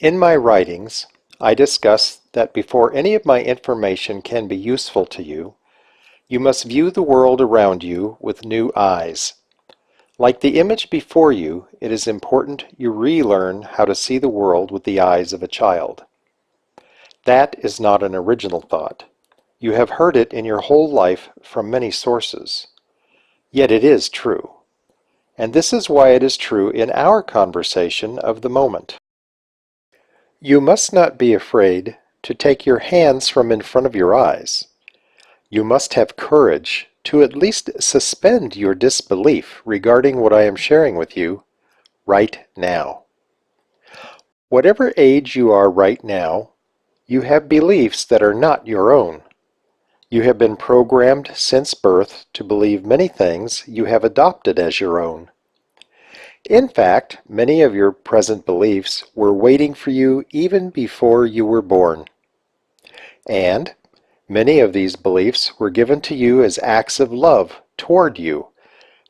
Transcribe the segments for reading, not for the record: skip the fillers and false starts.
In my writings, I discuss that before any of my information can be useful to you, you must view the world around you with new eyes. Like the image before you, it is important you relearn how to see the world with the eyes of a child. That is not an original thought. You have heard it in your whole life from many sources. Yet it is true. And this is why it is true in our conversation of the moment. You must not be afraid to take your hands from in front of your eyes. You must have courage to at least suspend your disbelief regarding what I am sharing with you right now. Whatever age you are right now, you have beliefs that are not your own. You have been programmed since birth to believe many things you have adopted as your own. In fact, many of your present beliefs were waiting for you even before you were born. And many of these beliefs were given to you as acts of love toward you,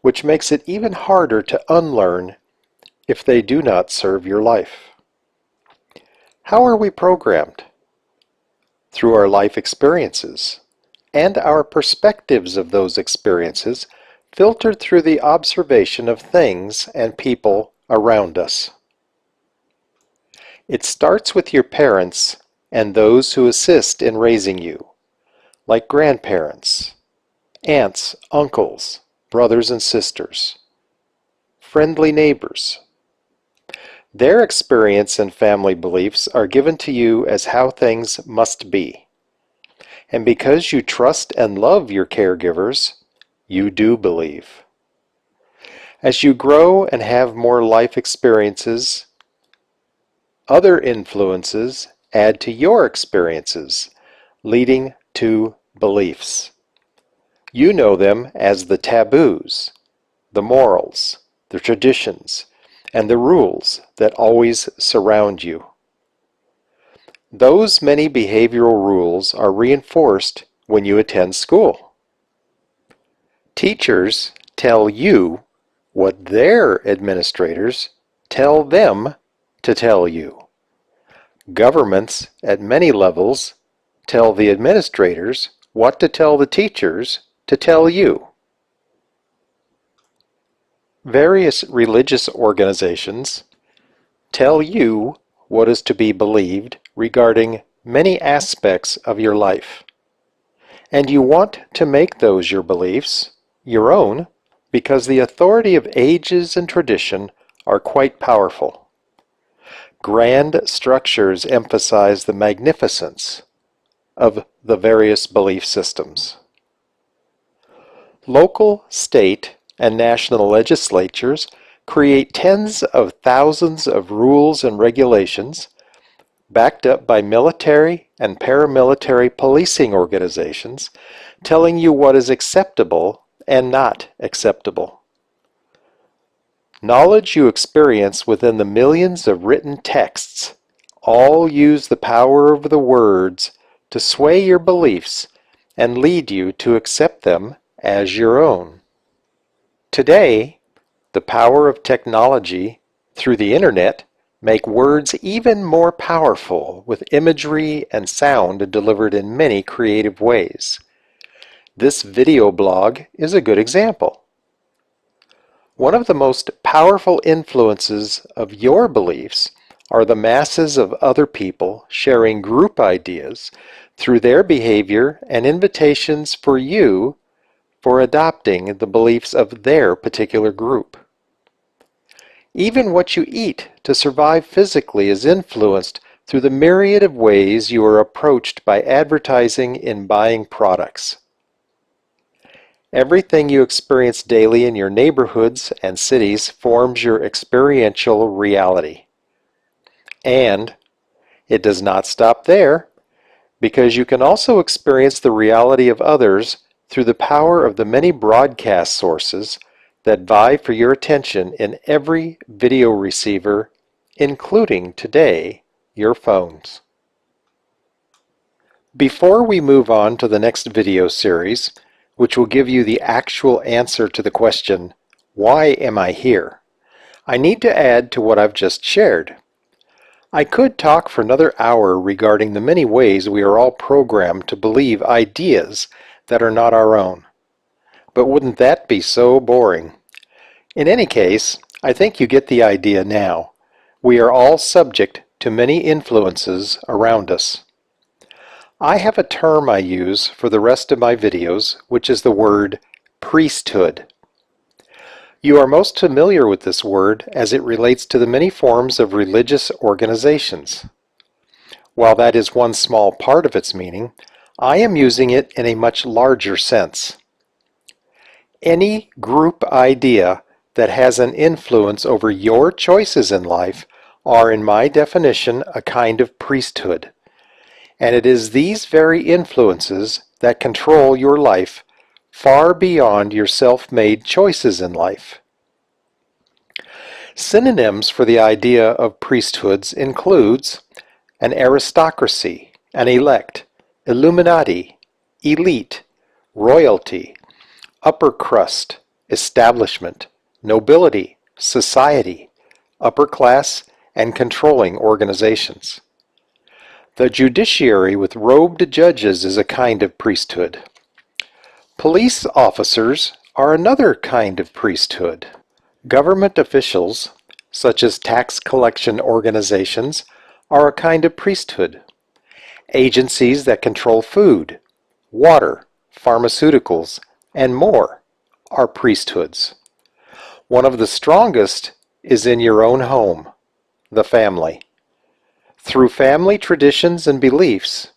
which makes it even harder to unlearn if they do not serve your life. How are we programmed? Through our life experiences, and our perspectives of those experiences filtered through the observation of things and people around us. It starts with your parents and those who assist in raising you, like grandparents, aunts, uncles, brothers and sisters, friendly neighbors. Their experience and family beliefs are given to you as how things must be. And because you trust and love your caregivers, you do believe. As you grow and have more life experiences, other influences add to your experiences, leading to beliefs. You know them as the taboos, the morals, the traditions, and the rules that always surround you. Those many behavioral rules are reinforced when you attend school. Teachers tell you what their administrators tell them to tell you. Governments at many levels tell the administrators what to tell the teachers to tell you. Various religious organizations tell you what is to be believed regarding many aspects of your life. And you want to make those your beliefs, your own, because the authority of ages and tradition are quite powerful. Grand structures emphasize the magnificence of the various belief systems. Local, state, and national legislatures create tens of thousands of rules and regulations backed up by military and paramilitary policing organizations telling you what is acceptable and not acceptable. Knowledge you experience within the millions of written texts all use the power of the words to sway your beliefs and lead you to accept them as your own. Today, the power of technology through the internet make words even more powerful with imagery and sound delivered in many creative ways. This video blog is a good example. One of the most powerful influences of your beliefs are the masses of other people sharing group ideas through their behavior and invitations for you for adopting the beliefs of their particular group. Even what you eat to survive physically is influenced through the myriad of ways you are approached by advertising in buying products. Everything you experience daily in your neighborhoods and cities forms your experiential reality. And it does not stop there, because you can also experience the reality of others through the power of the many broadcast sources that vie for your attention in every video receiver, including today, your phones. Before we move on to the next video series, which will give you the actual answer to the question, why am I here? I need to add to what I've just shared. I could talk for another hour regarding the many ways we are all programmed to believe ideas that are not our own. But wouldn't that be so boring? In any case, I think you get the idea now. We are all subject to many influences around us. I have a term I use for the rest of my videos, which is the word priesthood. You are most familiar with this word as it relates to the many forms of religious organizations. While that is one small part of its meaning, I am using it in a much larger sense. Any group idea that has an influence over your choices in life are, in my definition, a kind of priesthood. And it is these very influences that control your life far beyond your self-made choices in life. Synonyms for the idea of priesthoods includes an aristocracy, an elect, Illuminati, elite, royalty, upper crust, establishment, nobility, society, upper class, and controlling organizations. The judiciary with robed judges is a kind of priesthood. Police officers are another kind of priesthood. Government officials, such as tax collection organizations, are a kind of priesthood. Agencies that control food, water, pharmaceuticals, and more are priesthoods. One of the strongest is in your own home, the family. Through family traditions and beliefs,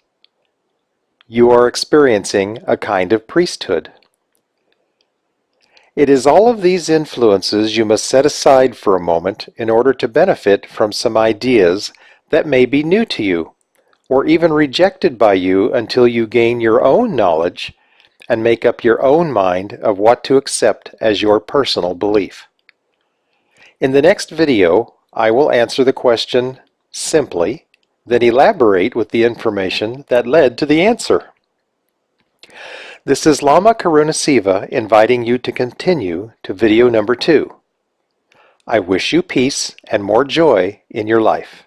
you are experiencing a kind of priesthood. It is all of these influences you must set aside for a moment in order to benefit from some ideas that may be new to you, or even rejected by you until you gain your own knowledge and make up your own mind of what to accept as your personal belief. In the next video, I will answer the question simply, then elaborate with the information that led to the answer. This is Llama Karuna Seva inviting you to continue to video number 2. I wish you peace and more joy in your life.